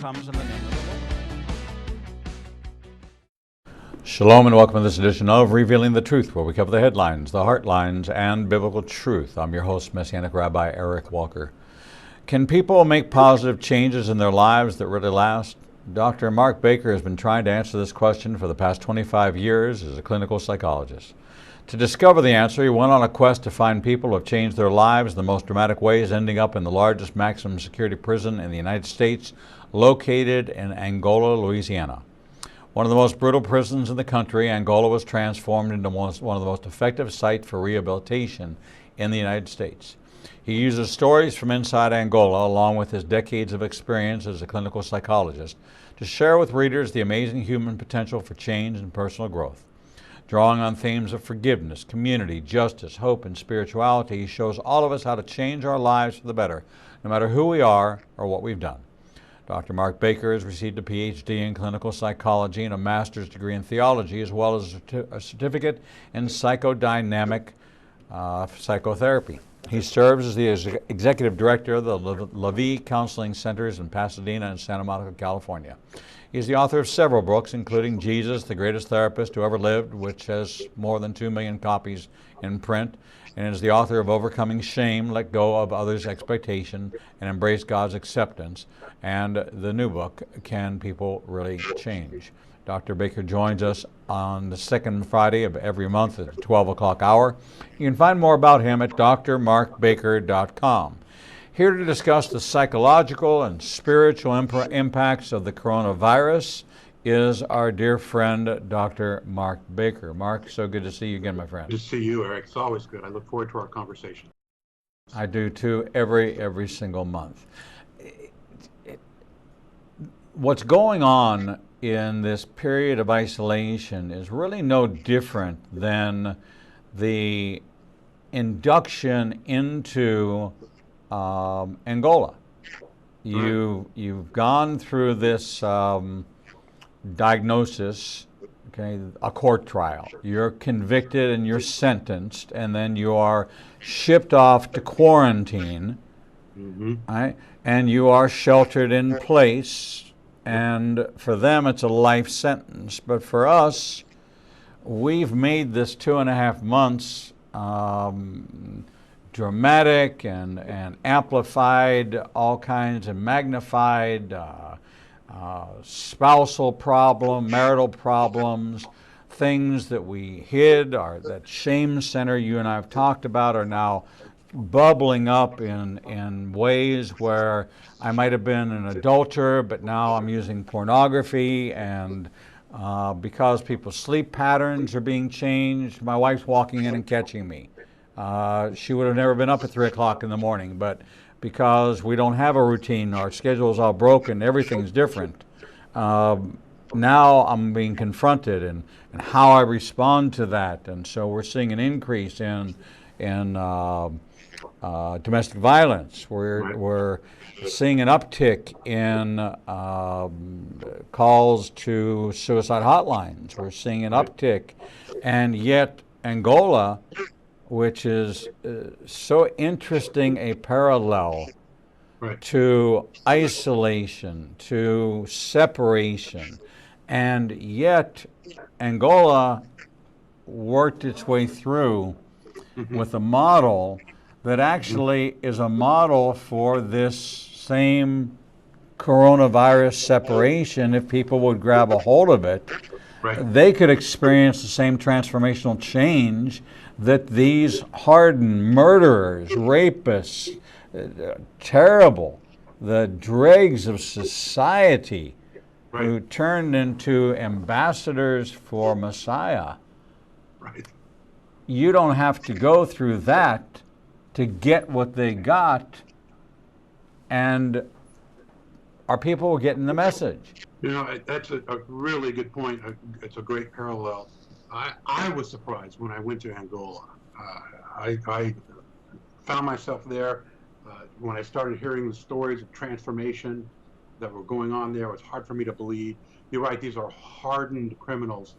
comes in the name of the Lord. Shalom and welcome to this edition of Revealing the Truth, where we cover the headlines, the heartlines, and biblical truth. I'm your host, Messianic Rabbi Eric Walker. Can people make positive changes in their lives that really last? Dr. Mark Baker has been trying to answer this question for the past 25 years as a clinical psychologist. To discover the answer, he went on a quest to find people who have changed their lives in the most dramatic ways, ending up in the largest maximum security prison in the United States, located in Angola, Louisiana. One of the most brutal prisons in the country, Angola was transformed into one of the most effective sites for rehabilitation in the United States. He uses stories from inside Angola, along with his decades of experience as a clinical psychologist, to share with readers the amazing human potential for change and personal growth. Drawing on themes of forgiveness, community, justice, hope, and spirituality, he shows all of us how to change our lives for the better, no matter who we are or what we've done. Dr. Mark Baker has received a PhD in clinical psychology and a master's degree in theology, as well as a certificate in psychodynamic psychotherapy. He serves as the executive director of the Rabbi Counseling Centers in Pasadena and Santa Monica, California. He is the author of several books, including Jesus, the Greatest Therapist Who Ever Lived, which has more than 2 million copies in print, and is the author of Overcoming Shame, Let Go of Others' Expectation, and Embrace God's Acceptance, and the new book, Can People Really Change? Dr. Baker joins us on the second Friday of every month at the 12 o'clock hour. You can find more about him at drmarkbaker.com. Here to discuss the psychological and spiritual impacts of the coronavirus is our dear friend, Dr. Mark Baker. Mark, so good to see you again, my friend. Good to see you, Eric. It's always good. I look forward to our conversation. I do too, every single month. What's going on in this period of isolation is really no different than the induction into Angola. You've gone through this diagnosis, okay, a court trial. You're convicted and you're sentenced, and then you are shipped off to quarantine, right? And you are sheltered in place. And for them, it's a life sentence. But for us, we've made this 2.5 months dramatic and amplified all kinds and magnified spousal marital problems, things that we hid, or that shame center you and I have talked about, are now bubbling up in ways where I might have been an adulterer, but now I'm using pornography, and because people's sleep patterns are being changed, my wife's walking in and catching me. She would have never been up at 3 o'clock in the morning, but because we don't have a routine, our schedule's all broken, everything's different. Now I'm being confronted and how I respond to that, and so we're seeing an increase in domestic violence. We're seeing an uptick in calls to suicide hotlines. We're seeing an uptick, and yet Angola, which is so interesting a parallel to isolation, to separation, and yet Angola worked its way through with a model that actually is a model for this same coronavirus separation. If people would grab a hold of it, they could experience the same transformational change that these hardened murderers, rapists, terrible, the dregs of society, who turned into ambassadors for Messiah. You don't have to go through that to get what they got, and are people getting the message? You know, that's a really good point. It's a great parallel. I was surprised when I went to Angola. I found myself there when I started hearing the stories of transformation that were going on there. It was hard for me to believe. You're right, these are hardened criminals.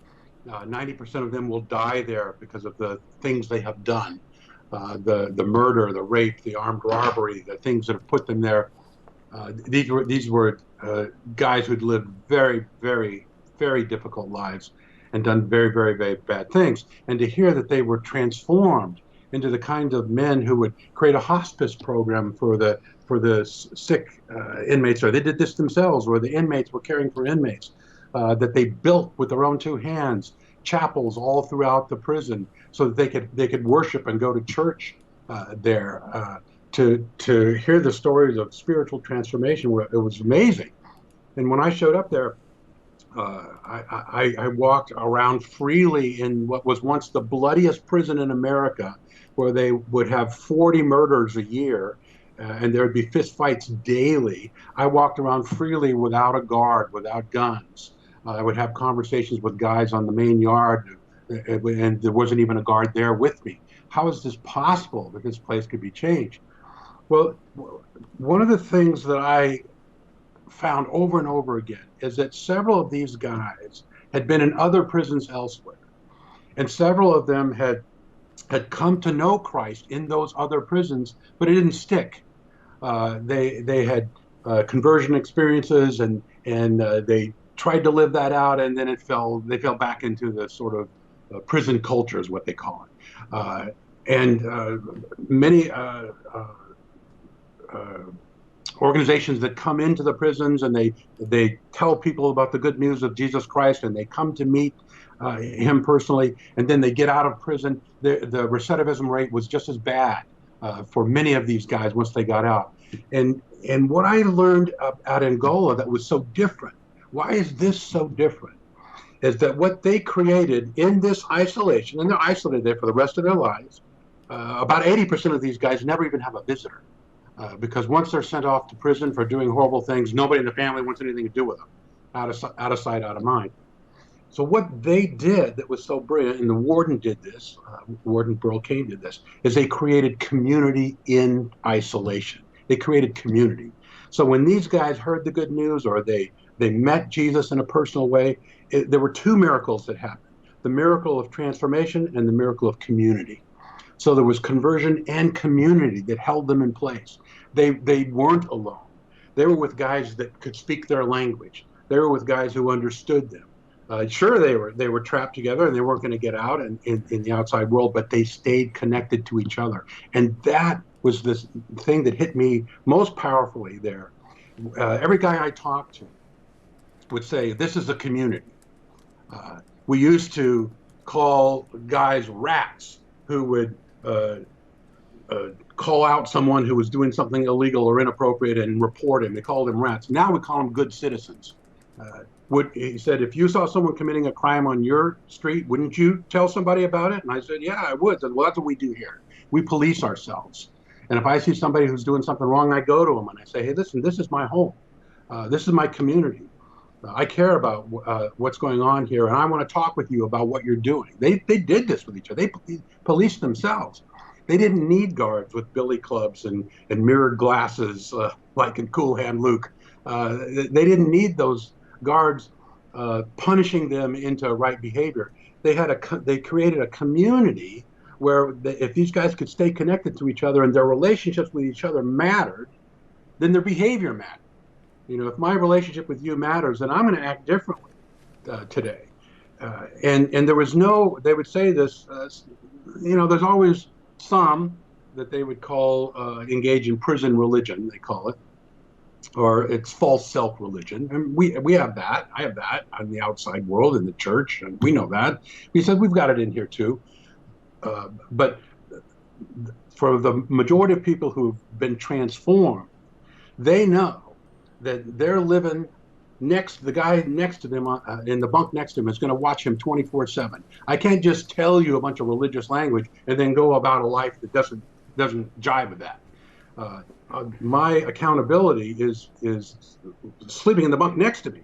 90% of them will die there because of the things they have done. The murder, the rape, the armed robbery, the things that have put them there. These were guys who'd lived very, very, very difficult lives and done very, very, very bad things. And to hear that they were transformed into the kind of men who would create a hospice program for the sick inmates, or they did this themselves, or the inmates were caring for inmates, that they built with their own two hands chapels all throughout the prison so that they could worship and go to church there. To hear the stories of spiritual transformation, it was amazing. And when I showed up there, I walked around freely in what was once the bloodiest prison in America, where they would have 40 murders a year, and there would be fist fights daily. I walked around freely without a guard, without guns. I would have conversations with guys on the main yard, and there wasn't even a guard there with me. How is this possible that this place could be changed? Well, one of the things that I found over and over again is that several of these guys had been in other prisons elsewhere, and several of them had come to know Christ in those other prisons, but it didn't stick. They had conversion experiences, and they tried to live that out, and then they fell back into the sort of prison culture, is what they call it. And many organizations that come into the prisons, and they tell people about the good news of Jesus Christ, and they come to meet him personally, and then they get out of prison. The recidivism rate was just as bad for many of these guys once they got out. And what I learned at Angola that was so different, why is this so different, is that what they created in this isolation, and they're isolated there for the rest of their lives, about 80% of these guys never even have a visitor. Because once they're sent off to prison for doing horrible things, nobody in the family wants anything to do with them. Out of sight, out of mind. So what they did that was so brilliant, and the warden did this, Warden Burl Cain did this, is they created community in isolation. They created community. So when these guys heard the good news, or they met Jesus in a personal way, there were two miracles that happened: the miracle of transformation and the miracle of community. So there was conversion and community that held them in place. They weren't alone. They were with guys that could speak their language. They were with guys who understood them. Sure, they were trapped together and they weren't going to get out in the outside world, but they stayed connected to each other. And that was this thing that hit me most powerfully there. Every guy I talked to would say, this is a community. We used to call guys rats who would call out someone who was doing something illegal or inappropriate and report him. They called them rats. Now we call them good citizens. He said, if you saw someone committing a crime on your street, wouldn't you tell somebody about it? And I said, yeah, I would. Said, well, that's what we do here. We police ourselves. And if I see somebody who's doing something wrong, I go to them and I say, hey, listen, this is my home. This is my community. I care about what's going on here, and I want to talk with you about what you're doing. They did this with each other. They policed themselves. They didn't need guards with billy clubs and mirrored glasses like in Cool Hand Luke. They didn't need those guards punishing them into right behavior. They created a community where if these guys could stay connected to each other and their relationships with each other mattered, then their behavior mattered. You know, if my relationship with you matters, then I'm going to act differently today. And there was they would say this, there's always some that they would call engage in prison religion, they call it, or it's false self-religion. And we have that. I have that on the outside world in the church, and we know that. He said we've got it in here too. But for the majority of people who've been transformed, they know that they're living the guy next to them in the bunk next to him is going to watch him 24/7. I can't just tell you a bunch of religious language and then go about a life that doesn't jive with that. My accountability is sleeping in the bunk next to me.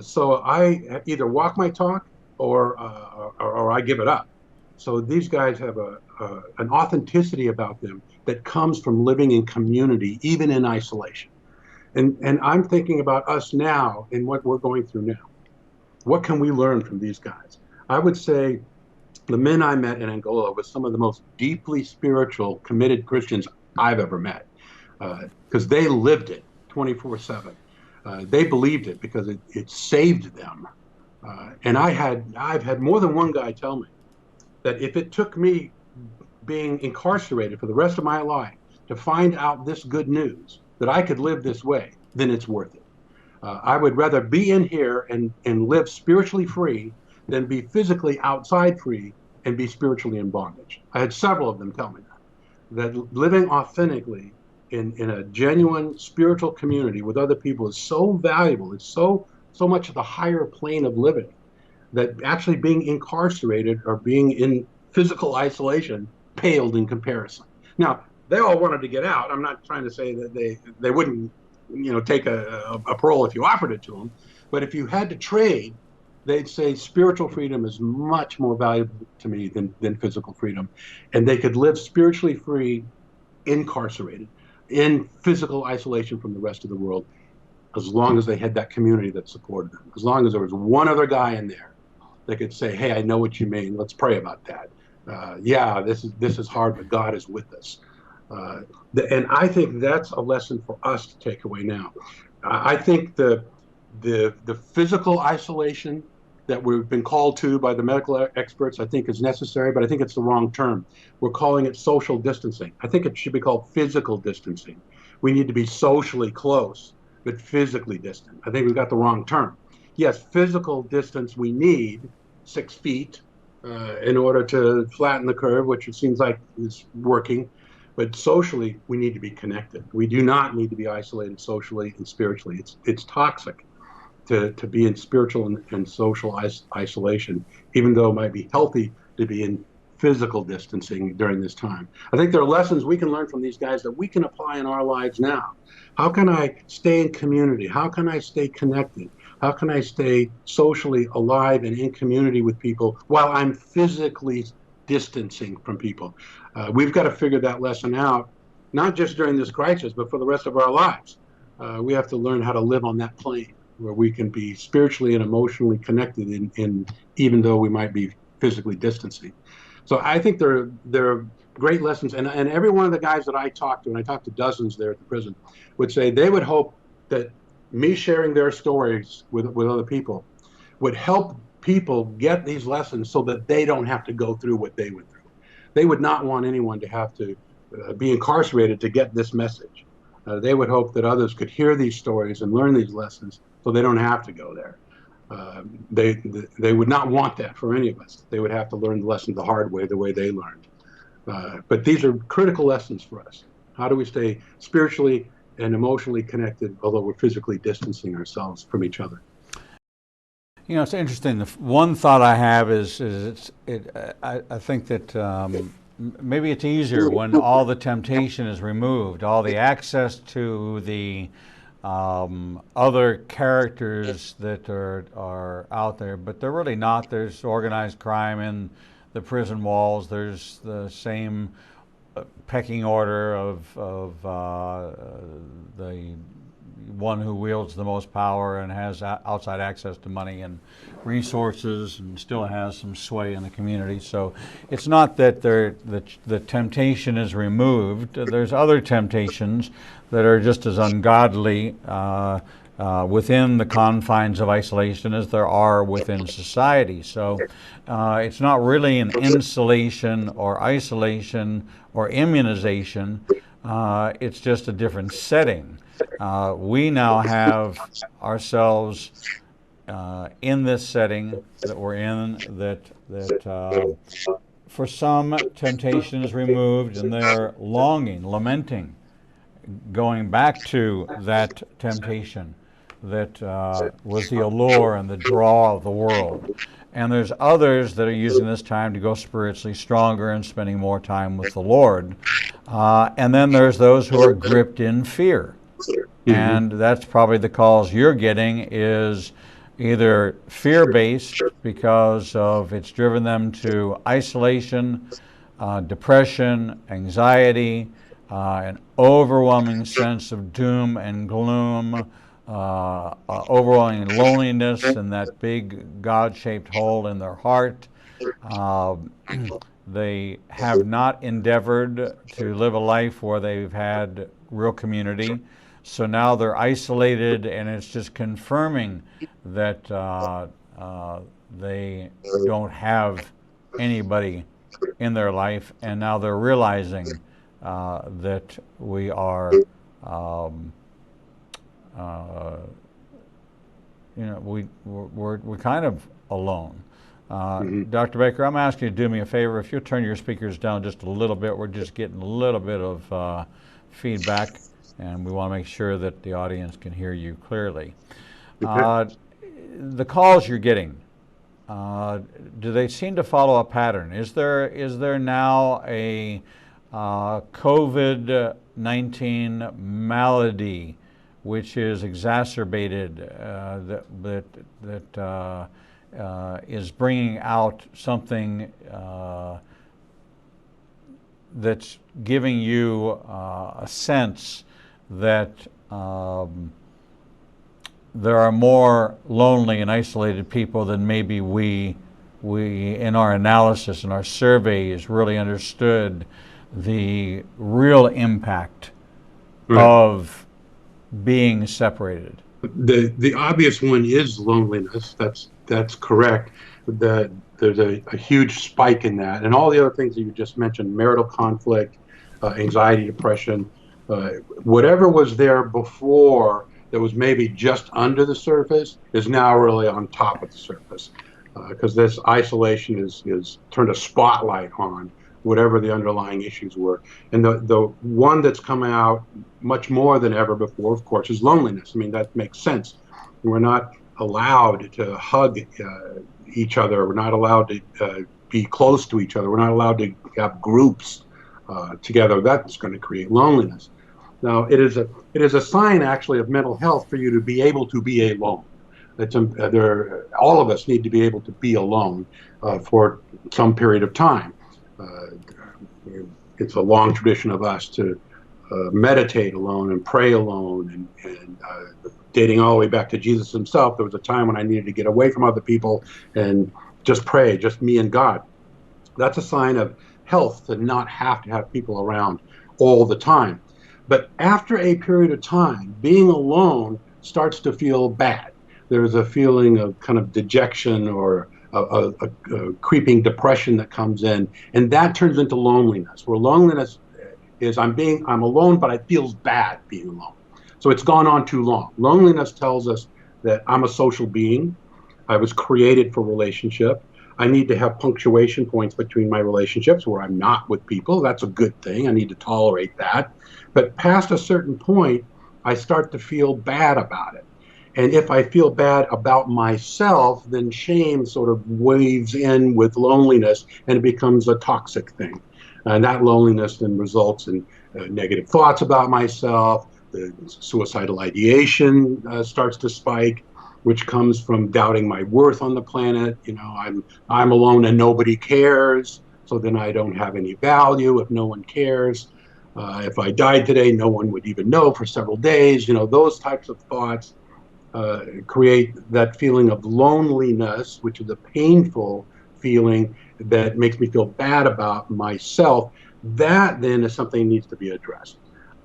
So I either walk my talk or I give it up. So these guys have an authenticity about them that comes from living in community, even in isolation. And I'm thinking about us now and what we're going through now. What can we learn from these guys? I would say the men I met in Angola were some of the most deeply spiritual, committed Christians I've ever met, because they lived it 24/7. They believed it because it saved them. And I've had more than one guy tell me that if it took me being incarcerated for the rest of my life to find out this good news that I could live this way, then it's worth it. I would rather be in here and live spiritually free than be physically outside free and be spiritually in bondage. I had several of them tell me that living authentically in a genuine spiritual community with other people is so valuable. It's so much the higher plane of living that actually being incarcerated or being in physical isolation paled in comparison. Now, they all wanted to get out. I'm not trying to say that they wouldn't, take a parole if you offered it to them, but if you had to trade, they'd say spiritual freedom is much more valuable to me than physical freedom, and they could live spiritually free, incarcerated, in physical isolation from the rest of the world, as long as they had that community that supported them, as long as there was one other guy in there that could say, "Hey, I know what you mean. Let's pray about that. Yeah, this is hard, but God is with us." And I think that's a lesson for us to take away now. I think the physical isolation that we've been called to by the medical experts, I think is necessary, but I think it's the wrong term. We're calling it social distancing. I think it should be called physical distancing. We need to be socially close, but physically distant. I think we've got the wrong term. Yes, physical distance we need 6 feet in order to flatten the curve, which it seems like is working. But socially, we need to be connected. We do not need to be isolated socially and spiritually. It's toxic to be in spiritual and social isolation, even though it might be healthy to be in physical distancing during this time. I think there are lessons we can learn from these guys that we can apply in our lives now. How can I stay in community? How can I stay connected? How can I stay socially alive and in community with people while I'm physically distancing from people? We've got to figure that lesson out, not just during this crisis, but for the rest of our lives. We have to learn how to live on that plane where we can be spiritually and emotionally connected even though we might be physically distancing. So I think there are great lessons. And every one of the guys that I talked to, and I talked to dozens there at the prison, would say they would hope that me sharing their stories with other people would help people get these lessons so that they don't have to go through what they went through. They would not want anyone to have to be incarcerated to get this message. They would hope that others could hear these stories and learn these lessons so they don't have to go there. They would not want that for any of us. They would have to learn the lesson the hard way, the way they learned. But these are critical lessons for us. How do we stay spiritually and emotionally connected, although we're physically distancing ourselves from each other? It's interesting. The one thought I have is I think that maybe it's easier when all the temptation is removed, all the access to the other characters that are out there, but they're really not. There's organized crime in the prison walls. There's the same pecking order of the one who wields the most power and has outside access to money and resources and still has some sway in the community. So it's not that the temptation is removed. There's other temptations that are just as ungodly within the confines of isolation as there are within society. So it's not really an insulation or isolation or immunization. It's just a different setting. We now have ourselves in this setting that we're in that for some temptation is removed and they're longing, lamenting, going back to that temptation that was the allure and the draw of the world. And there's others that are using this time to go spiritually stronger and spending more time with the Lord. And then there's those who are gripped in fear. Mm-hmm. And that's probably the calls you're getting is either fear-based because of it's driven them to isolation, depression, anxiety, an overwhelming sense of doom and gloom, overwhelming loneliness and that big God-shaped hole in their heart. They have not endeavored to live a life where they've had real community. So now they're isolated, and it's just confirming that they don't have anybody in their life, and now they're realizing that we are, um, uh, we're kind of alone. Hmm. Dr. Baker, I'm asking you to do me a favor. If you'll turn your speakers down just a little bit, we're just getting a little bit of feedback, and we want to make sure that the audience can hear you clearly. Okay. The calls you're getting, do they seem to follow a pattern? Is there now a COVID-19 malady which is exacerbated that is bringing out something that's giving you a sense that there are more lonely and isolated people than maybe we in our analysis and our surveys really understood the real impact Right. of being separated? The obvious one is loneliness. That's correct. There's a huge spike in that, and all the other things that you just mentioned: marital conflict, anxiety, depression, whatever was there before that was maybe just under the surface is now really on top of the surface, because this isolation is turned a spotlight on whatever the underlying issues were. And the one that's come out much more than ever before, of course, is loneliness. I mean, that makes sense. We're not allowed to hug each other. We're not allowed to be close to each other. We're not allowed to have groups together. That's going to create loneliness. Now, it is a sign actually of mental health for you to be able to be alone. All of us need to be able to be alone for some period of time. Uh, it's a long tradition of us to meditate alone and pray alone, and dating all the way back to Jesus himself. There was a time when I needed to get away from other people and just pray, just me and God. That's a sign of health, to not have to have people around all the time. But after a period of time, being alone starts to feel bad. There's a feeling of kind of dejection or a creeping depression that comes in, and that turns into loneliness, where loneliness is I'm alone, but it feels bad being alone. So it's gone on too long. Loneliness tells us that I'm a social being. I was created for relationship. I need to have punctuation points between my relationships where I'm not with people. That's a good thing. I need to tolerate that. But past a certain point, I start to feel bad about it. And if I feel bad about myself, then shame sort of waves in with loneliness, and it becomes a toxic thing. And that loneliness then results in negative thoughts about myself. The suicidal ideation starts to spike, which comes from doubting my worth on the planet. I'm alone and nobody cares, so then I don't have any value if no one cares. If I died today, no one would even know for several days. Those types of thoughts create that feeling of loneliness, which is a painful feeling that makes me feel bad about myself. That then is something that needs to be addressed.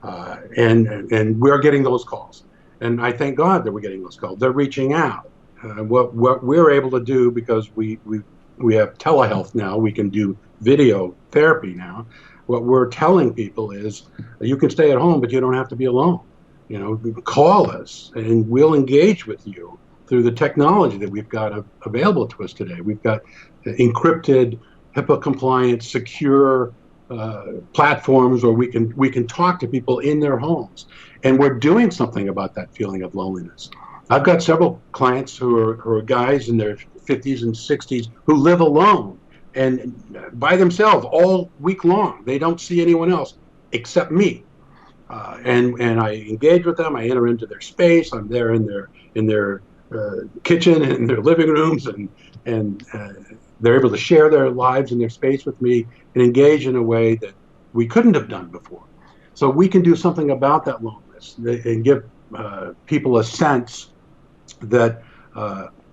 And we're getting those calls. And I thank God that we're getting those calls. They're reaching out. What we're able to do, because we have telehealth now, we can do video therapy now. What we're telling people is, you can stay at home, but you don't have to be alone. Call us and we'll engage with you through the technology that we've got available to us today. We've got encrypted, HIPAA compliant, secure platforms where we can talk to people in their homes, and we're doing something about that feeling of loneliness. I've got several clients who are guys in their 50s and 60s who live alone and by themselves all week long. They don't see anyone else except me. And I engage with them. I enter into their space. I'm there in their kitchen and their living rooms, and they're able to share their lives and their space with me and engage in a way that we couldn't have done before. So we can do something about that loneliness and give people a sense that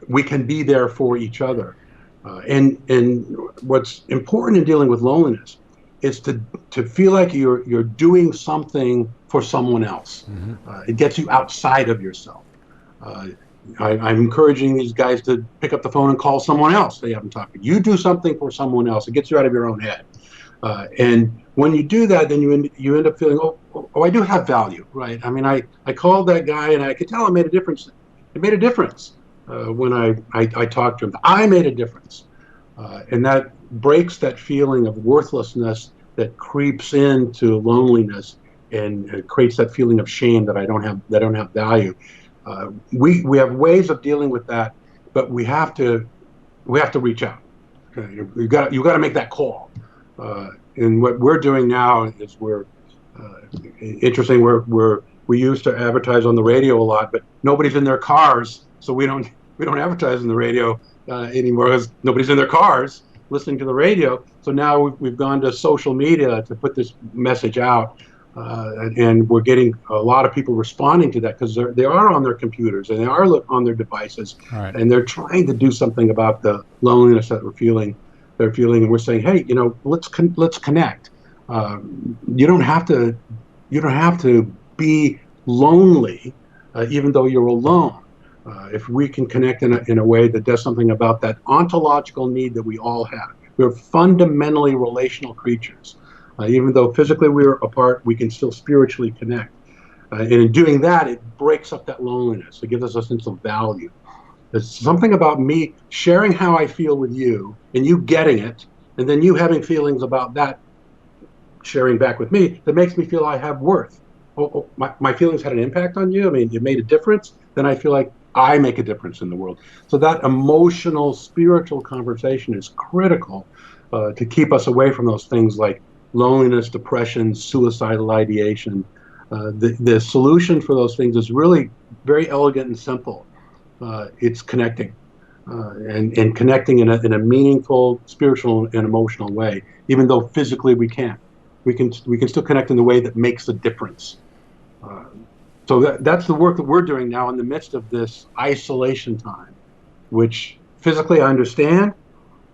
we can be there for each other. And what's important in dealing with loneliness is to feel like you're doing something for someone else. It gets you outside of yourself. Uh, I'm encouraging these guys to pick up the phone and call someone else they haven't talked to. You do something for someone else. It gets you out of your own head. And when you do that, then you end up feeling, I do have value, right? I mean, I called that guy and I could tell it made a difference. It made a difference when I talked to him. I made a difference. And that breaks that feeling of worthlessness that creeps into loneliness and creates that feeling of shame that I don't have value. We have ways of dealing with that, but we have to reach out. Okay? You got to make that call. And what we're doing now is interesting. We used to advertise on the radio a lot, but nobody's in their cars, so we don't advertise on the radio anymore because nobody's in their cars listening to the radio. So now we've gone to social media to put this message out, and we're getting a lot of people responding to that because they are on their computers and they are on their devices, Right. and they're trying to do something about the loneliness that we're feeling. They're feeling, and we're saying, hey, let's connect. You don't have to be lonely, even though you're alone. If we can connect in a way that does something about that ontological need that we all have. We're fundamentally relational creatures. Even though physically we're apart, we can still spiritually connect. And in doing that, it breaks up that loneliness. It gives us a sense of value. There's something about me sharing how I feel with you and you getting it, and then you having feelings about that sharing back with me that makes me feel I have worth. My feelings had an impact on you. I mean, it made a difference. Then I feel like I make a difference in the world. So that emotional, spiritual conversation is critical to keep us away from those things like loneliness, depression, suicidal ideation. The solution for those things is really very elegant and simple. It's connecting, and connecting in a meaningful, spiritual, and emotional way. Even though physically we can't, we can still connect in the way that makes a difference. So that's the work that we're doing now in the midst of this isolation time, which physically I understand,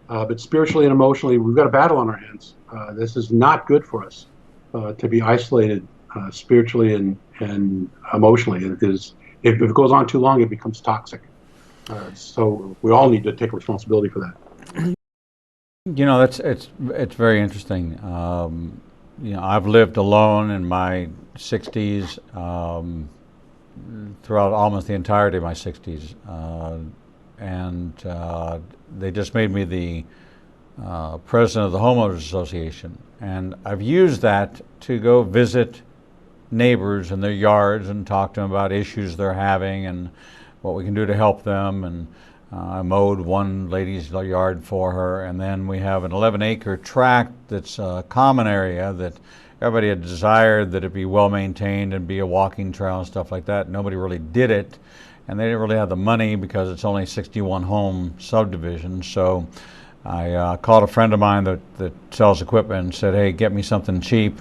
but spiritually and emotionally we've got a battle on our hands. This is not good for us to be isolated spiritually and emotionally. If it goes on too long, it becomes toxic. So we all need to take responsibility for that. It's very interesting. I've lived alone in my 60s, throughout almost the entirety of my 60s, and they just made me the president of the homeowners association, and I've used that to go visit neighbors in their yards and talk to them about issues they're having and what we can do to help them. And I mowed one lady's yard for her, and then we have an 11-acre tract that's a common area that everybody had desired that it be well maintained and be a walking trail and stuff like that. Nobody really did it, and they didn't really have the money because it's only 61 home subdivision. So I called a friend of mine that sells equipment and said, hey, get me something cheap,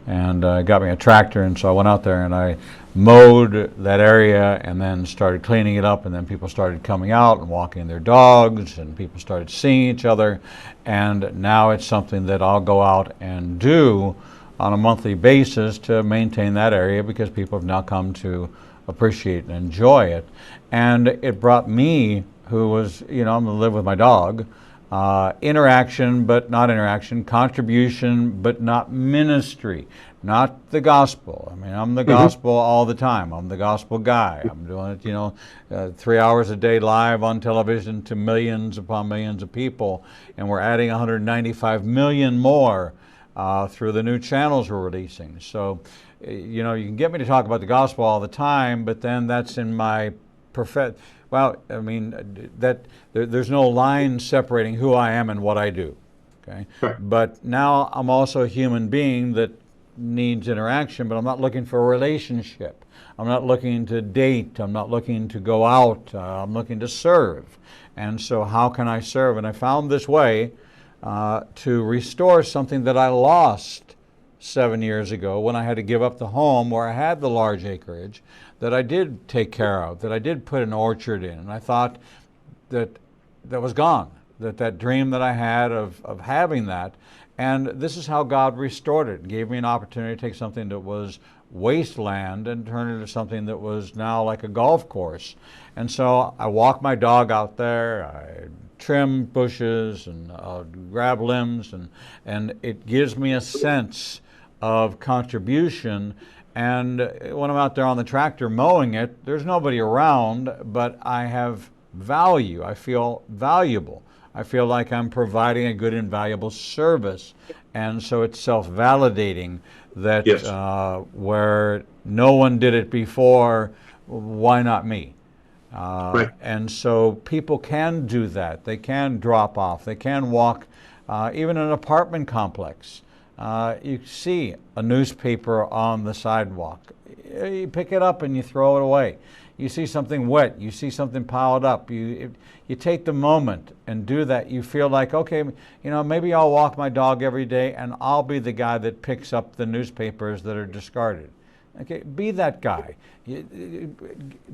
and got me a tractor. And so I went out there and I mowed that area and then started cleaning it up, and then people started coming out and walking their dogs, and people started seeing each other, and now it's something that I'll go out and do on a monthly basis to maintain that area because people have now come to appreciate and enjoy it. And it brought me, who was, I'm going to live with my dog, interaction but not interaction, contribution but not ministry, not the gospel. I mean, I'm the gospel all the time. I'm the gospel guy. I'm doing it, 3 hours a day live on television to millions upon millions of people, and we're adding 195 million more through the new channels we're releasing. So, you can get me to talk about the gospel all the time, but then that's in my well, I mean, there's no line separating who I am and what I do, okay? Sure. But now I'm also a human being that needs interaction, but I'm not looking for a relationship. I'm not looking to date. I'm not looking to go out. I'm looking to serve. And so how can I serve? And I found this way to restore something that I lost 7 years ago when I had to give up the home where I had the large acreage that I did take care of, that I did put an orchard in. And I thought that was gone, that dream that I had of having that. And this is how God restored it. Gave me an opportunity to take something that was wasteland and turn it into something that was now like a golf course. And so I walk my dog out there, I trim bushes and grab limbs, and it gives me a sense of contribution. And when I'm out there on the tractor mowing it, there's nobody around, but I have value. I feel valuable. I feel like I'm providing a good and valuable service. And so it's self-validating that Yes. Where no one did it before, why not me? Right. And so people can do that. They can drop off. They can walk, even in an apartment complex. You see a newspaper on the sidewalk. You pick it up and you throw it away. You see something wet. You see something piled up. You take the moment and do that. You feel like, okay, maybe I'll walk my dog every day and I'll be the guy that picks up the newspapers that are discarded. Okay, be that guy.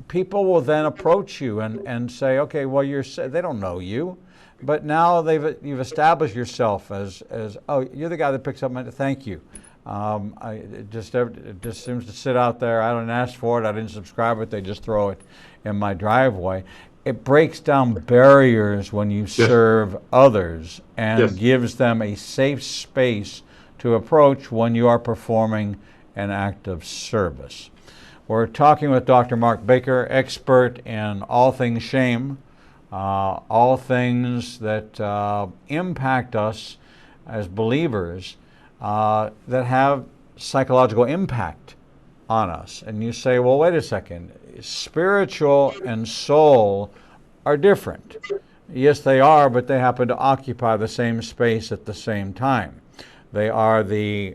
People will then approach you and say, okay, well, they don't know you, but now you've established yourself as oh, you're the guy that picks up my, thank you. It just seems to sit out there. I didn't ask for it. I didn't subscribe it. They just throw it in my driveway. It breaks down barriers when you serve others and gives them a safe space to approach when you are performing an act of service. We're talking with Dr. Mark Baker, expert in all things shame, all things that impact us as believers, that have psychological impact on us. And you say, well, wait a second, spiritual and soul are different. Yes, they are, but they happen to occupy the same space at the same time. They are the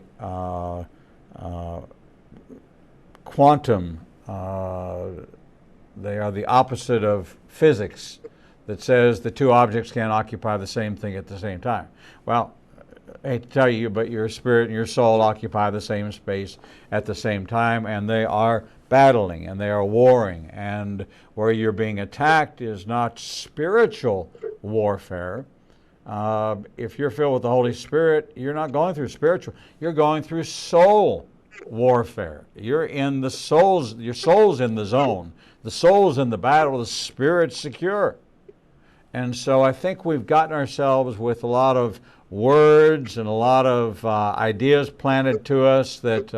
quantum, they are the opposite of physics that says the two objects can't occupy the same thing at the same time. Well, I hate to tell you, but your spirit and your soul occupy the same space at the same time, and they are battling and they are warring. And where you're being attacked is not spiritual warfare. If you're filled with the Holy Spirit, you're not going through spiritual, you're going through soul warfare. You're in the souls, your soul's in the zone. The soul's in the battle, the spirit's secure. And so I think we've gotten ourselves with a lot of words and a lot of ideas planted to us that,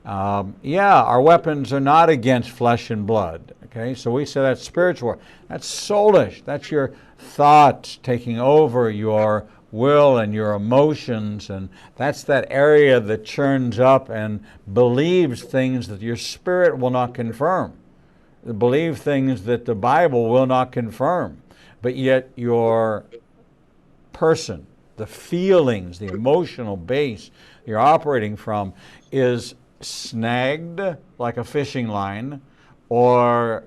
our weapons are not against flesh and blood. Okay, so we say that's spiritual. That's soulish. That's your thoughts taking over your will and your emotions, and that's that area that churns up and believes things that your spirit will not confirm. Believe things that the Bible will not confirm. But yet your person, the feelings, the emotional base you're operating from is snagged like a fishing line, or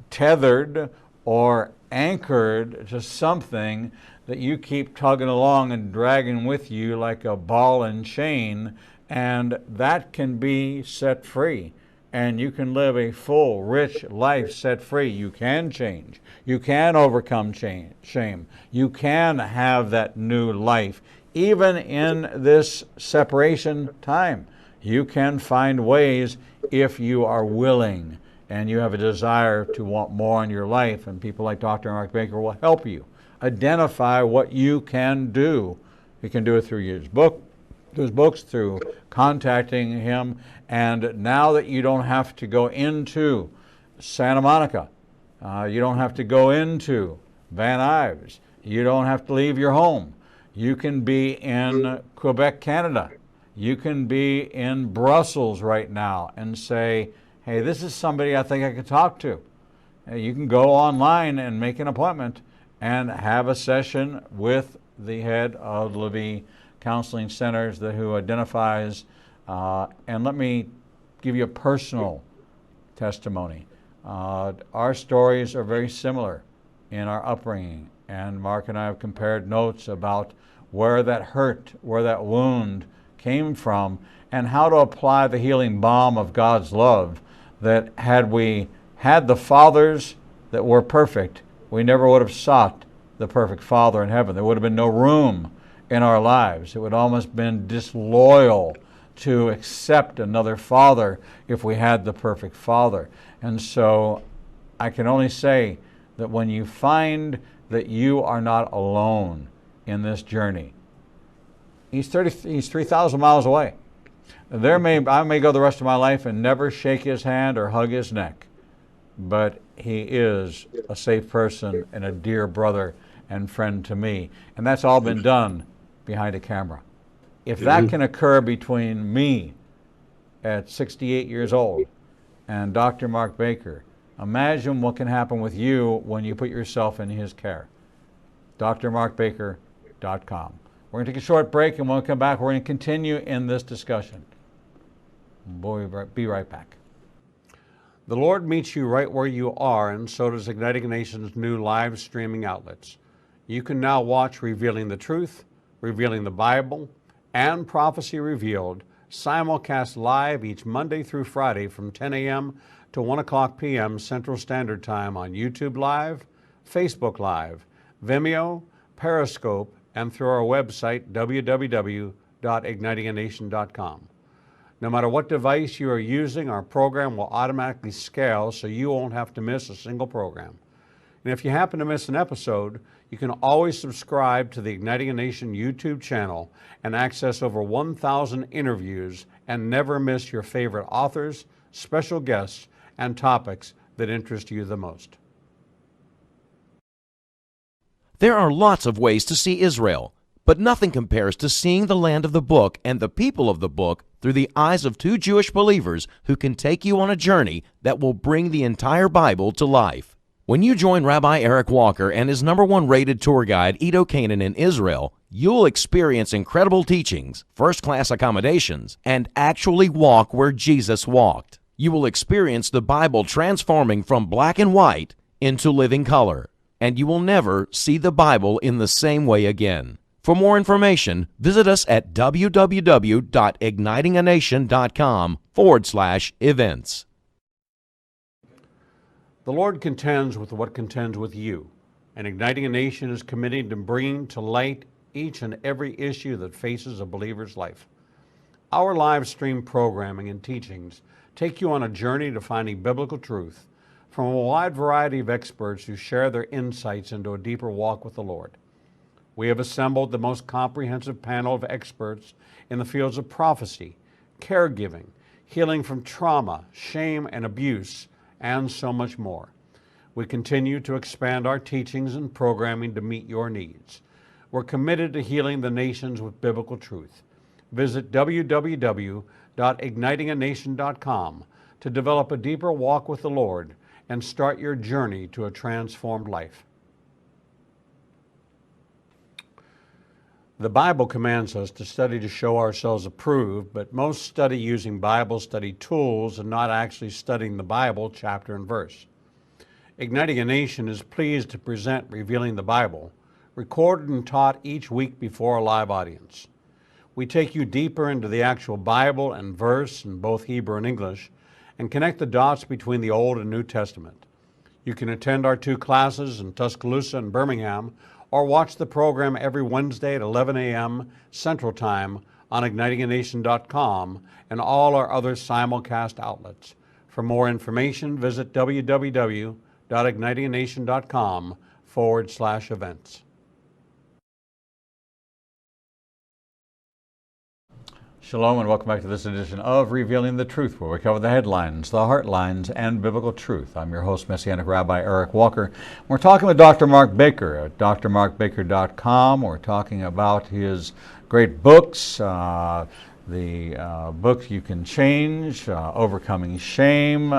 tethered or anchored to something that you keep tugging along and dragging with you like a ball and chain, and that can be set free. And you can live a full, rich life set free. You can change. You can overcome shame. You can have that new life. Even in this separation time, you can find ways if you are willing and you have a desire to want more in your life. And people like Dr. Mark Baker will help you identify what you can do. You can do it through his books, through contacting him. And now that you don't have to go into Santa Monica, you don't have to go into Van Nuys, you don't have to leave your home. You can be in Quebec, Canada. You can be in Brussels right now and say, hey, this is somebody I think I could talk to. You can go online and make an appointment and have a session with the head of Levy Counseling Centers who identifies, and let me give you a personal testimony. Our stories are very similar in our upbringing, and Mark and I have compared notes about where that hurt, where that wound came from, and how to apply the healing balm of God's love, that had we had the fathers that were perfect, we never would have sought the perfect Father in heaven. There would have been no room in our lives. It would almost been disloyal to accept another father if we had the perfect father. And so I can only say that when you find that you are not alone in this journey, he's 3,000 miles away. I may go the rest of my life and never shake his hand or hug his neck, but he is a safe person and a dear brother and friend to me. And that's all been done behind a camera. If that can occur between me at 68 years old and Dr. Mark Baker, imagine what can happen with you when you put yourself in his care. drmarkbaker.com. We're going to take a short break, and when we come back, we're going to continue in this discussion. We'll be right back. The Lord meets you right where you are, and so does Igniting a Nation's new live streaming outlets. You can now watch Revealing the Truth, Revealing the Bible, and Prophecy Revealed simulcast live each Monday through Friday from 10 a.m. to 1 o'clock p.m. Central Standard Time on YouTube Live, Facebook Live, Vimeo, Periscope, and through our website, www.ignitinganation.com. No matter what device you are using, our program will automatically scale so you won't have to miss a single program. And if you happen to miss an episode, you can always subscribe to the Igniting a Nation YouTube channel and access over 1,000 interviews and never miss your favorite authors, special guests, and topics that interest you the most. There are lots of ways to see Israel, but nothing compares to seeing the land of the book and the people of the book through the eyes of two Jewish believers who can take you on a journey that will bring the entire Bible to life. When you join Rabbi Eric Walker and his #1 rated tour guide, Edo Canaan, in Israel, you'll experience incredible teachings, first-class accommodations, and actually walk where Jesus walked. You will experience the Bible transforming from black and white into living color, and you will never see the Bible in the same way again. For more information, visit us at www.ignitinganation.com/events. The Lord contends with what contends with you, and Igniting a Nation is committed to bringing to light each and every issue that faces a believer's life. Our live stream programming and teachings take you on a journey to finding biblical truth from a wide variety of experts who share their insights into a deeper walk with the Lord. We have assembled the most comprehensive panel of experts in the fields of prophecy, caregiving, healing from trauma, shame, and abuse, and so much more. We continue to expand our teachings and programming to meet your needs. We're committed to healing the nations with biblical truth. Visit www.ignitinganation.com to develop a deeper walk with the Lord and start your journey to a transformed life. The Bible commands us to study to show ourselves approved, but most study using Bible study tools and not actually studying the Bible chapter and verse. Igniting a Nation is pleased to present Revealing the Bible, recorded and taught each week before a live audience. We take you deeper into the actual Bible and verse in both Hebrew and English, and connect the dots between the Old and New Testament. You can attend our 2 classes in Tuscaloosa and Birmingham, or watch the program every Wednesday at 11 a.m. Central Time on ignitinganation.com and all our other simulcast outlets. For more information, visit www.ignitinganation.com/events. Shalom and welcome back to this edition of Revealing the Truth, where we cover the headlines, the heartlines, and biblical truth. I'm your host, Messianic Rabbi Eric Walker. We're talking with Dr. Mark Baker at drmarkbaker.com. We're talking about his great books, the book You Can Change, Overcoming Shame,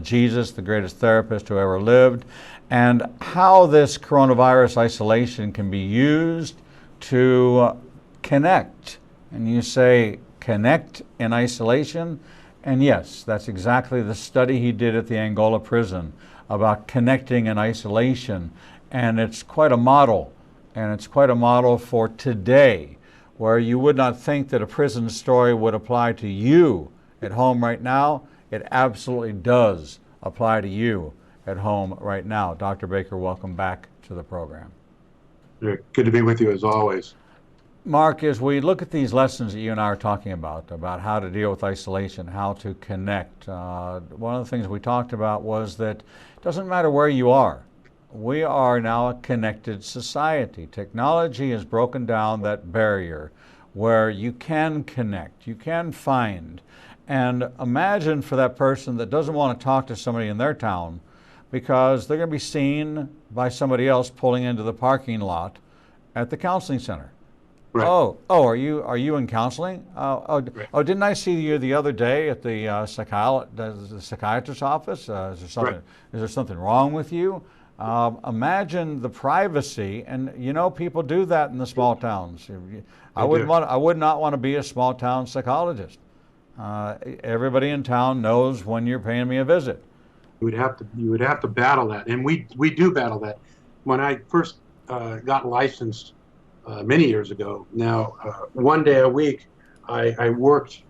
Jesus, the Greatest Therapist Who Ever Lived, and how this coronavirus isolation can be used to connect. And you say, connect in isolation? And yes, that's exactly the study he did at the Angola prison about connecting in isolation. And it's quite a model. And it's quite a model for today, where you would not think that a prison story would apply to you at home right now. It absolutely does apply to you at home right now. Dr. Baker, welcome back to the program. Good to be with you as always. Mark, as we look at these lessons that you and I are talking about how to deal with isolation, how to connect, one of the things we talked about was that it doesn't matter where you are. We are now a connected society. Technology has broken down that barrier where you can connect, you can find. And imagine for that person that doesn't want to talk to somebody in their town because they're going to be seen by somebody else pulling into the parking lot at the counseling center. Right. Are you in counseling? Right. Didn't I see you the other day at the psychiatrist's office? Right. Is there something wrong with you? Imagine the privacy, and people do that in the small towns. I would not want to be a small town psychologist. Everybody in town knows when you're paying me a visit. You would have to battle that, and we do battle that. When I first got licensed many years ago, now one day a week, I worked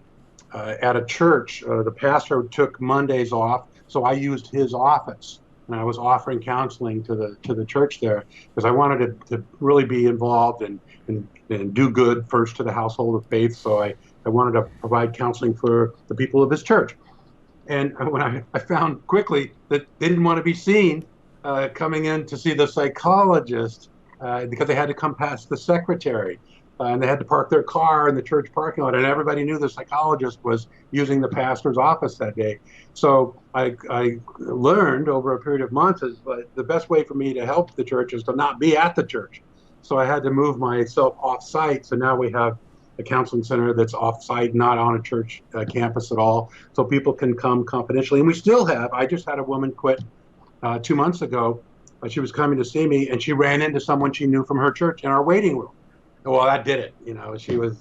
at a church. The pastor took Mondays off, so I used his office, and I was offering counseling to the church there because I wanted to really be involved and do good first to the household of faith. So I wanted to provide counseling for the people of his church. And when I found quickly that they didn't want to be seen coming in to see the psychologist because they had to come past the secretary. And they had to park their car in the church parking lot. And everybody knew the psychologist was using the pastor's office that day. So I learned over a period of months is the best way for me to help the church is to not be at the church. So I had to move myself off-site. So now we have a counseling center that's off-site, not on a church campus at all. So people can come confidentially. And we still have. I just had a woman quit 2 months ago. She was coming to see me, and she ran into someone she knew from her church in our waiting room. Well, that did it.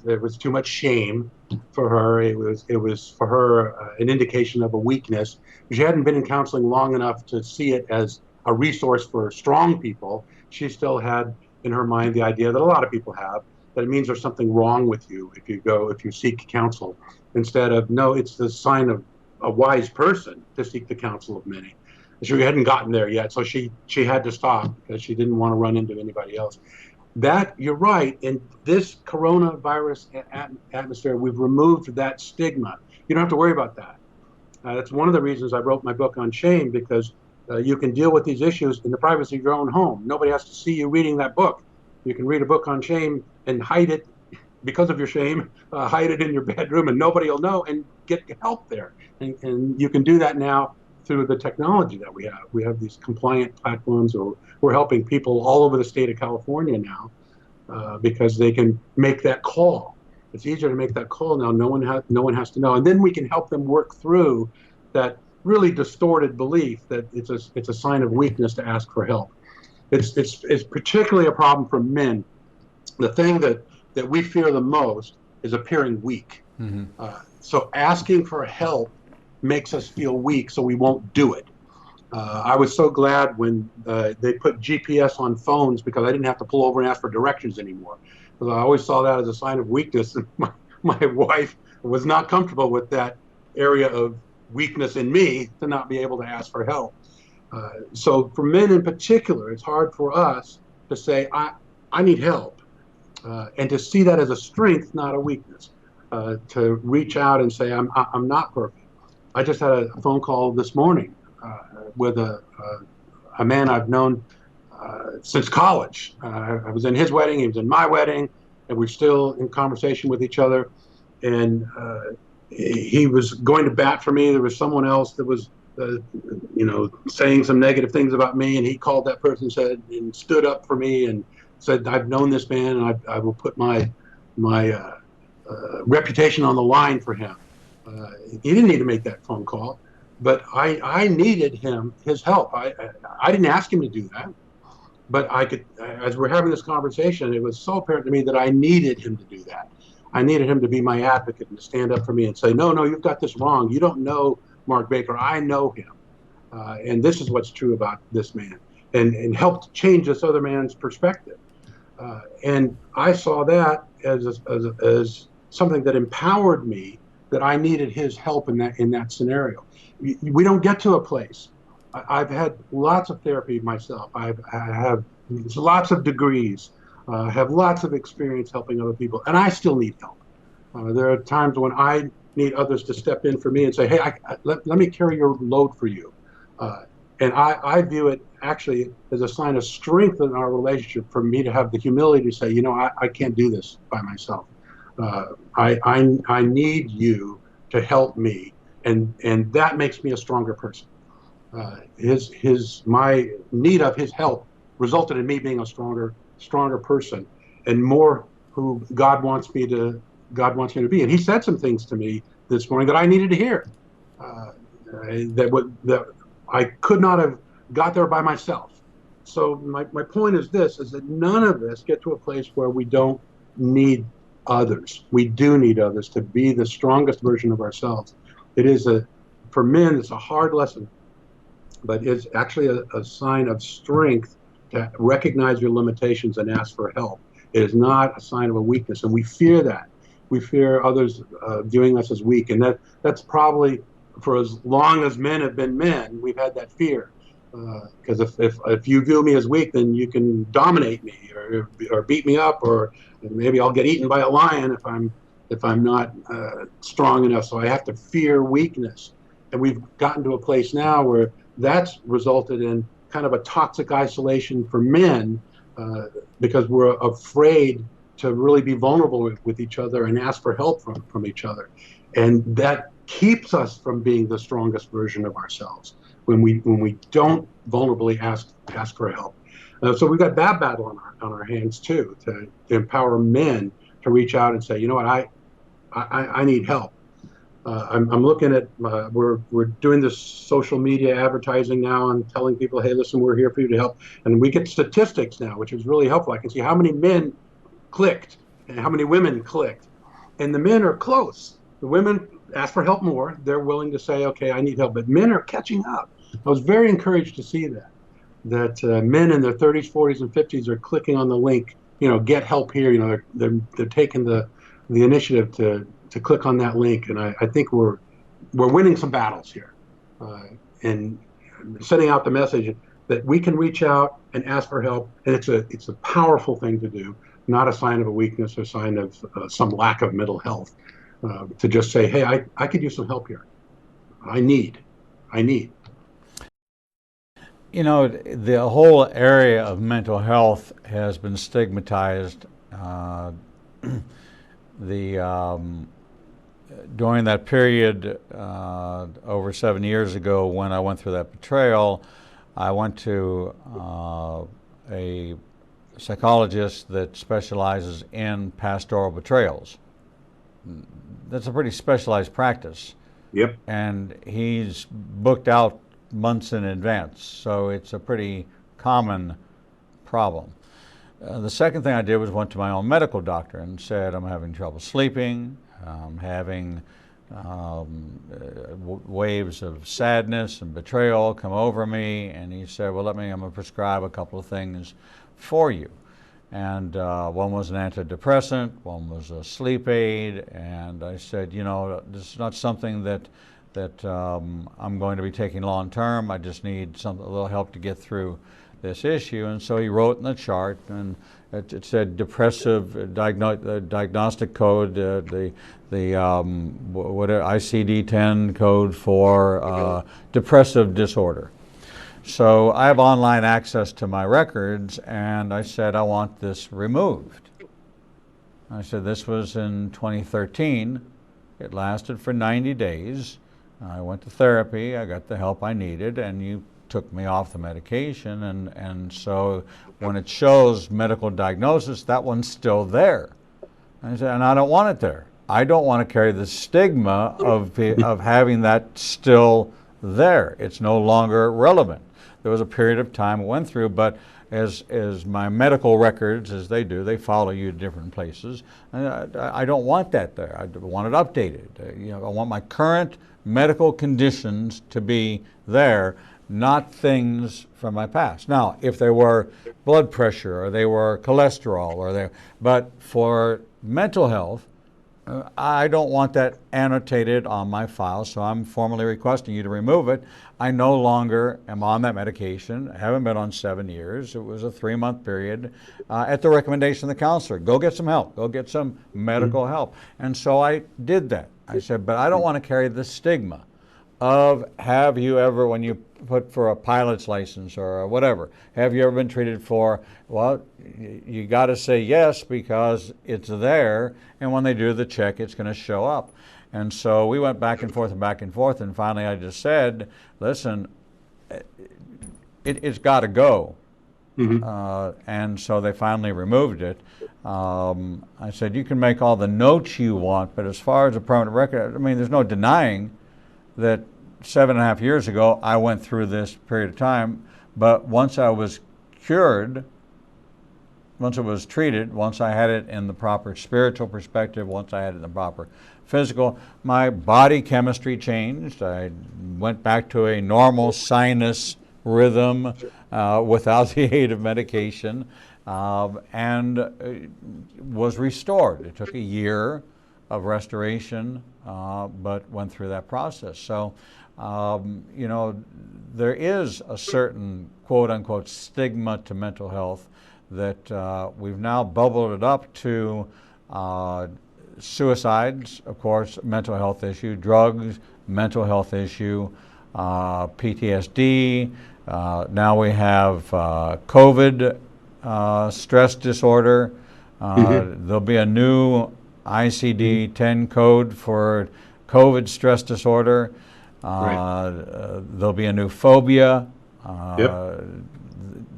There was too much shame for her. It was for her an indication of a weakness. She hadn't been in counseling long enough to see it as a resource for strong people. She still had in her mind the idea that a lot of people have, that it means there's something wrong with you if you seek counsel, instead of, no, it's the sign of a wise person to seek the counsel of many. She hadn't gotten there yet, so she had to stop because she didn't want to run into anybody else. That, you're right, in this coronavirus atmosphere, we've removed that stigma. You don't have to worry about that. That's one of the reasons I wrote my book on shame, because you can deal with these issues in the privacy of your own home. Nobody has to see you reading that book. You can read a book on shame and hide it because of your shame, hide it in your bedroom, and nobody will know, and get help there. And you can do that now through the technology that we have. We have these compliant platforms, or we're helping people all over the state of California now because they can make that call. It's easier to make that call now. No one has to know, and then we can help them work through that really distorted belief that it's a sign of weakness to ask for help. It's particularly a problem for men. The thing that we fear the most is appearing weak. Mm-hmm. So asking for help makes us feel weak, so we won't do it. I was so glad when they put GPS on phones, because I didn't have to pull over and ask for directions anymore. Because I always saw that as a sign of weakness. And my wife was not comfortable with that area of weakness in me to not be able to ask for help. So for men in particular, it's hard for us to say, I need help, and to see that as a strength, not a weakness. To reach out and say, I'm not perfect. I just had a phone call this morning with a man I've known since college. I was in his wedding, he was in my wedding, and we're still in conversation with each other. And he was going to bat for me. There was someone else that was, saying some negative things about me, and he called that person and stood up for me and said, I've known this man, and I will put my reputation on the line for him. He didn't need to make that phone call, but I needed his help. I didn't ask him to do that, but I could. As we're having this conversation, it was so apparent to me that I needed him to do that. I needed him to be my advocate and to stand up for me and say, no, you've got this wrong. You don't know Mark Baker. I know him, and this is what's true about this man, and helped change this other man's perspective. And I saw that as something that empowered me, that I needed his help in that scenario. We don't get to a place. I've had lots of therapy myself. I have lots of degrees. have lots of experience helping other people, and I still need help. There are times when I need others to step in for me and say, hey, let me carry your load for you. And I view it actually as a sign of strength in our relationship for me to have the humility to say, I can't do this by myself. I need you to help me, and that makes me a stronger person. My need of his help resulted in me being a stronger person, and more who God wants me to be. And he said some things to me this morning that I needed to hear. That I could not have got there by myself. So my point is this: is that none of us get to a place where we don't need others. We do need others to be the strongest version of ourselves. For men, it's a hard lesson, but it's actually a sign of strength to recognize your limitations and ask for help. It is not a sign of a weakness, and we fear that. We fear others viewing us as weak, and that's probably, for as long as men have been men, we've had that fear. Because if you view me as weak, then you can dominate me or beat me up, or maybe I'll get eaten by a lion if I'm not strong enough. So I have to fear weakness, and we've gotten to a place now where that's resulted in kind of a toxic isolation for men, because we're afraid to really be vulnerable with each other and ask for help from each other, and that keeps us from being the strongest version of ourselves when we don't vulnerably ask for help. So we've got that battle on our hands too, to empower men to reach out and say, you know what, I need help. I'm looking at we're doing this social media advertising now and telling people, hey, listen, we're here for you to help, and we get statistics now, which is really helpful. I can see how many men clicked and how many women clicked, and the men are close. The women ask for help more. They're willing to say, okay, I need help, but men are catching up. I was very encouraged to see that men in their 30s, 40s, and 50s are clicking on the link, get help here. They're taking the initiative to click on that link, and I think we're winning some battles here, and sending out the message that we can reach out and ask for help, and it's a powerful thing to do, not a sign of a weakness or sign of some lack of mental health, to just say, hey, I could use some help here. I need. The whole area of mental health has been stigmatized. During that period, over 7 years ago, when I went through that betrayal, I went to a psychologist that specializes in pastoral betrayals. That's a pretty specialized practice. Yep. And he's booked out months in advance, so it's a pretty common problem. The second thing I did was went to my own medical doctor and said, I'm having trouble sleeping, I'm having waves of sadness and betrayal come over me, and he said, well, I'm going to prescribe a couple of things for you. And one was an antidepressant, one was a sleep aid, and I said, this is not something that I'm going to be taking long term. I just need a little help to get through this issue. And so he wrote in the chart, and it said depressive diagnostic code, the ICD-10 code for depressive disorder. So I have online access to my records, and I said, I want this removed. I said, this was in 2013. It lasted for 90 days. I went to therapy, I got the help I needed, and you took me off the medication, and so when it shows medical diagnosis, that one's still there. I said, and I don't want it there. I don't want to carry the stigma of having that still there. It's no longer relevant. There was a period of time it went through, but as my medical records, as they do, they follow you to different places. And I don't want that there. I want it updated. I want my current medical conditions to be there, not things from my past. Now, if they were blood pressure or they were cholesterol but for mental health, I don't want that annotated on my file, so I'm formally requesting you to remove it. I no longer am on that medication. I haven't been on 7 years. It was a 3-month period at the recommendation of the counselor. Go get some help. Go get some medical help. And so I did that. I said, but I don't want to carry the stigma of, have you ever, when you put for a pilot's license or whatever, have you ever been treated for, well, you got to say yes because it's there, and when they do the check, it's going to show up. And so we went back and forth, and finally I just said, listen, it's got to go. And so they finally removed it. I said, you can make all the notes you want, but as far as a permanent record, I mean, there's no denying that 7.5 years ago I went through this period of time, but once I was cured, once it was treated, once I had it in the proper spiritual perspective, once I had it in the proper physical, my body chemistry changed. I went back to a normal sinus rhythm without the aid of medication, and was restored. It took a year of restoration, but went through that process. So, you know, there is a certain quote-unquote stigma to mental health that we've now bubbled it up to suicides, of course, mental health issue, drugs, mental health issue, PTSD. Now we have COVID stress disorder. There'll be a new ICD-10 code for COVID stress disorder. There'll be a new phobia.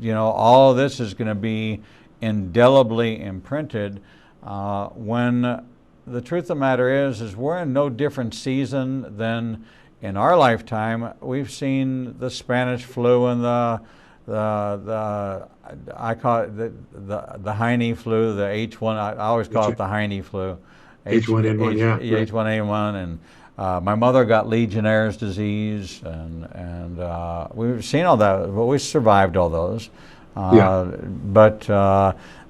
You know, all of this is going to be indelibly imprinted when the truth of the matter is we're in no different season than in our lifetime. We've seen the Spanish flu and I call it the Heine flu, the H1. I always call it the Heine flu. H1N1, yeah. H1N1, and my mother got Legionnaire's disease, and we've seen all that, but we survived all those. But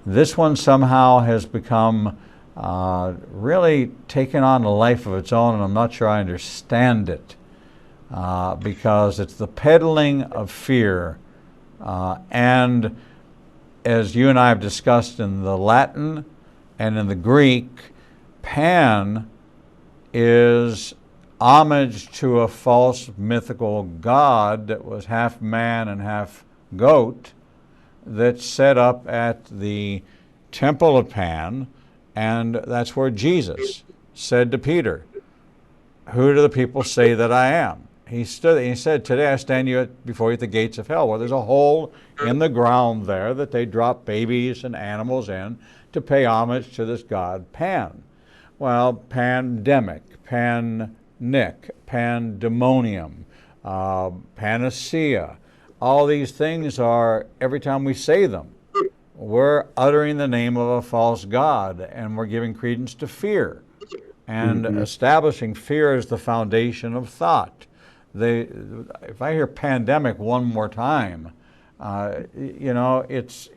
this one somehow has become really taken on a life of its own, and I'm not sure I understand it because it's the peddling of fear. And as you and I have discussed in the Latin and in the Greek, Pan is homage to a false mythical god that was half man and half goat that's set up at the temple of Pan, and that's where Jesus said to Peter, "Who do the people say that I am?" He said, "Today I stand before you at the gates of hell," where there's a hole in the ground there that they drop babies and animals in to pay homage to this god Pan. Well, pandemic, panic, pandemonium, panacea, all these things are, every time we say them, we're uttering the name of a false god, and we're giving credence to fear and establishing fear as the foundation of thought. If I hear pandemic one more time, you know, it's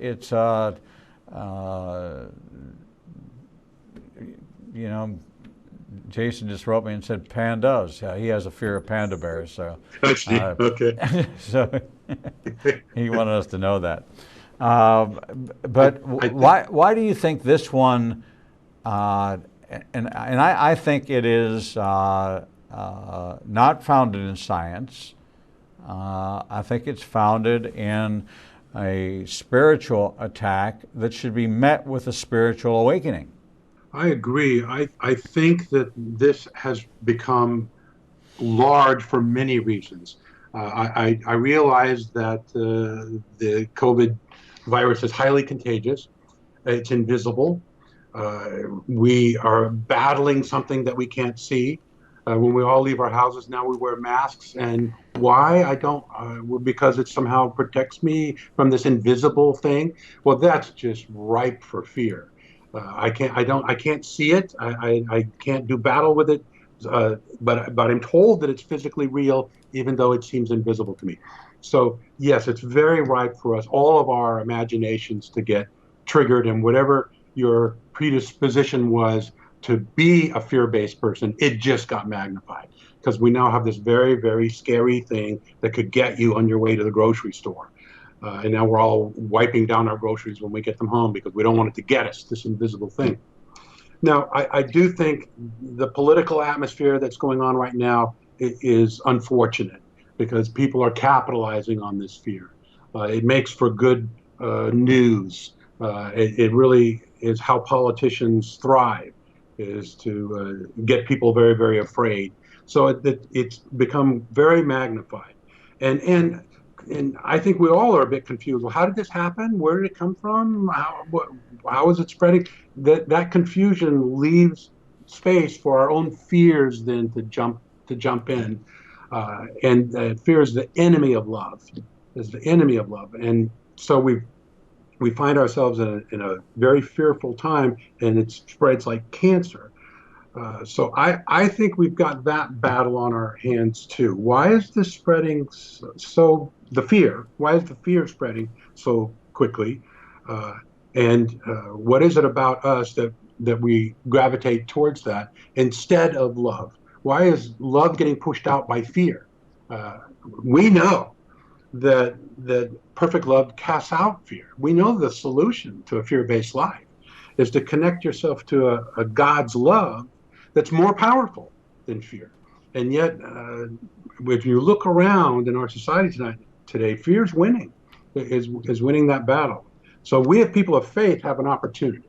you know, Jason just wrote me and said pandas. He has a fear of panda bears, so okay. So he wanted us to know that. But why do you think this one? And I think it is not founded in science. I think it's founded in a spiritual attack that should be met with a spiritual awakening. I agree. I think that this has become large for many reasons. I realize that the COVID virus is highly contagious. It's invisible. We are battling something that we can't see. When we all leave our houses now, we wear masks. And why? I don't, because it somehow protects me from this invisible thing. Well, that's just ripe for fear. I can't see it. I can't do battle with it. But I'm told that it's physically real, even though it seems invisible to me. So yes, it's very ripe for us, all of our imaginations to get triggered, and whatever your predisposition was to be a fear-based person, it just got magnified because we now have this very, very scary thing that could get you on your way to the grocery store. And now we're all wiping down our groceries when we get them home because we don't want it to get us, this invisible thing. Now, I do think the political atmosphere that's going on right now is unfortunate because people are capitalizing on this fear. It makes for good news. It really is how politicians thrive, is to get people very, very afraid. So it's become very magnified. And I think we all are a bit confused. Well, how did this happen? Where did it come from? How is it spreading? That confusion leaves space for our own fears then to jump in. And fear is the enemy of love. Is the enemy of love. And so we find ourselves in a very fearful time, and it spreads like cancer. So I think we've got that battle on our hands too. Why is this spreading so, the fear, why is the fear spreading so quickly? And what is it about us that we gravitate towards that instead of love? Why is love getting pushed out by fear? We know that perfect love casts out fear. We know the solution to a fear-based life is to connect yourself to a God's love that's more powerful than fear. And yet, if you look around in our society today, fear is winning, is winning that battle. So we, as people of faith, have an opportunity.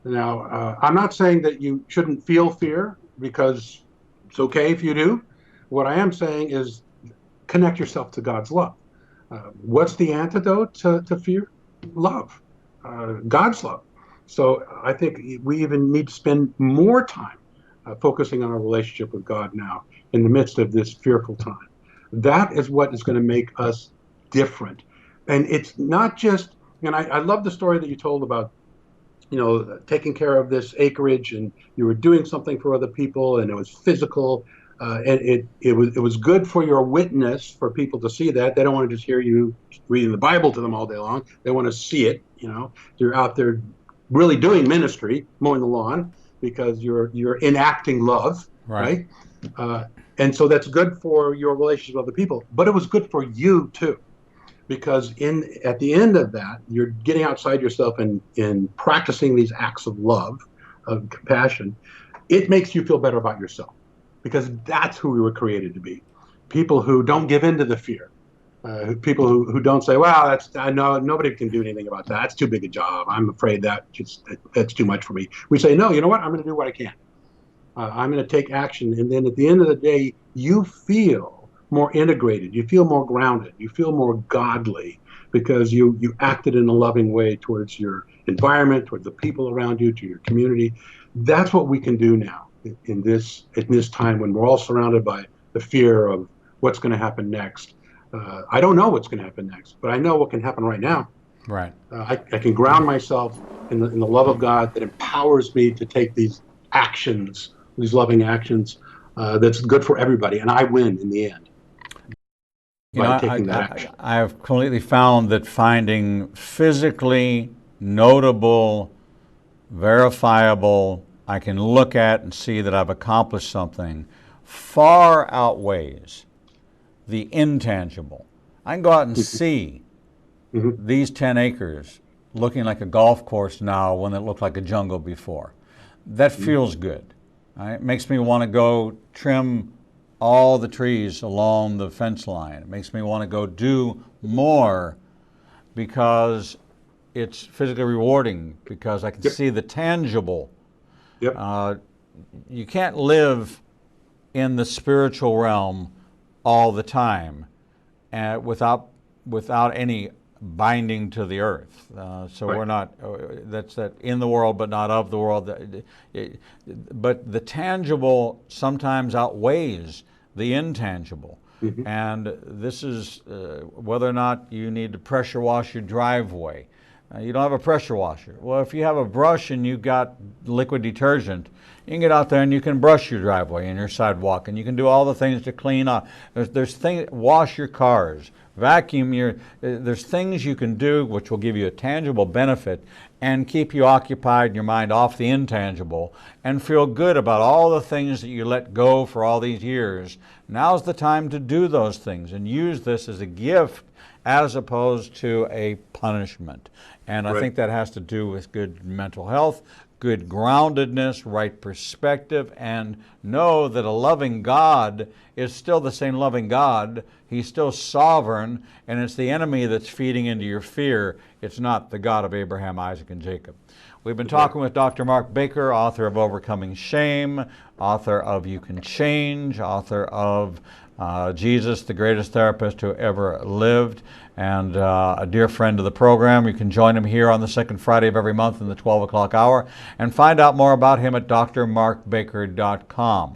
Now, I'm not saying that you shouldn't feel fear, because it's okay if you do. What I am saying is connect yourself to God's love. What's the antidote to fear? Love, God's love. So I think we even need to spend more time focusing on our relationship with God now in the midst of this fearful time. That is what is going to make us different. And it's not just, and I love the story that you told about, taking care of this acreage, and you were doing something for other people, and it was physical, and it was good for your witness, for people to see that. They don't want to just hear you reading the Bible to them all day long. They want to see it. You're out there really doing ministry, mowing the lawn, because you're enacting love, right? And so that's good for your relationship with other people, but it was good for you too, because at the end of that, you're getting outside yourself and in practicing these acts of love, of compassion. It makes you feel better about yourself, because that's who we were created to be. People who don't give in to the fear. People who don't say, well, I know nobody can do anything about that. That's too big a job. I'm afraid that's too much for me. We say, no, you know what? I'm going to do what I can. I'm going to take action. And then at the end of the day, you feel more integrated. You feel more grounded. You feel more godly, because you acted in a loving way towards your environment, towards the people around you, to your community. That's what we can do now in this time when we're all surrounded by the fear of what's going to happen next. I don't know what's going to happen next, but I know what can happen right now. Right. I can ground myself in the love of God that empowers me to take these actions, these loving actions, that's good for everybody, and I win in the end by taking that action. I have completely found that finding physically notable, verifiable, I can look at and see that I've accomplished something, far outweighs the intangible. I can go out and see these 10 acres looking like a golf course now when it looked like a jungle before. That feels good. Right? It makes me want to go trim all the trees along the fence line. It makes me want to go do more, because it's physically rewarding, because I can see the tangible. You can't live in the spiritual realm all the time without any binding to the earth. So we're not, that's that in the world but not of the world. But the tangible sometimes outweighs the intangible. And this is whether or not you need to pressure wash your driveway. You don't have a pressure washer. Well, if you have a brush and you've got liquid detergent, you can get out there and you can brush your driveway and your sidewalk, and you can do all the things to clean up. There's things, wash your cars, vacuum your, there's things you can do which will give you a tangible benefit and keep you occupied in your mind off the intangible and feel good about all the things that you let go for all these years. Now's the time to do those things and use this as a gift as opposed to a punishment. And I think that has to do with good mental health, good groundedness, right perspective, and know that a loving God is still the same loving God. He's still sovereign, and it's the enemy that's feeding into your fear. It's not the God of Abraham, Isaac, and Jacob. We've been talking with Dr. Mark Baker, author of Overcoming Shame, author of You Can Change, author of Jesus, the greatest therapist who ever lived, and a dear friend of the program. You can join him here on the second Friday of every month in the 12 o'clock hour and find out more about him at drmarkbaker.com.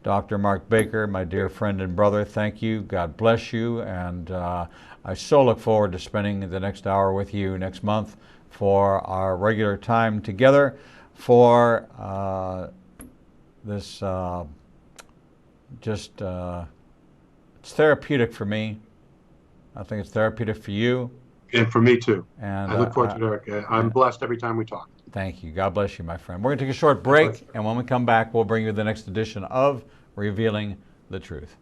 Dr. Mark Baker, my dear friend and brother, thank you. God bless you. And I so look forward to spending the next hour with you next month for our regular time together for this it's therapeutic for me. I think it's therapeutic for you. And for me too. And I look forward to it. I'm blessed every time we talk. Thank you. God bless you, my friend. We're going to take a short break, and when we come back, we'll bring you the next edition of Revealing the Truth.